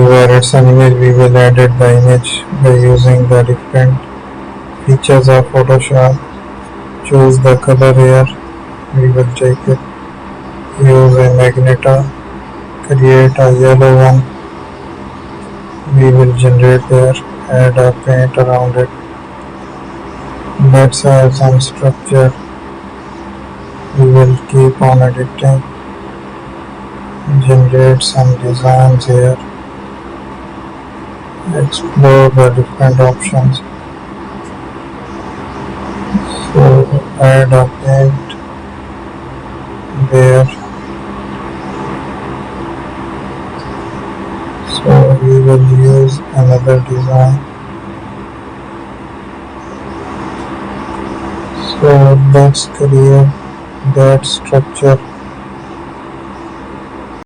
where it's an image, we will edit the image by using the different features of Photoshop. Choose the color here, we will take it, use a magenta, create a yellow one, we will generate there, add a paint around it. Let's have some structure, we will keep on editing, generate some designs here, explore the different options. So add a paint there. So we will use another design. So let's create that structure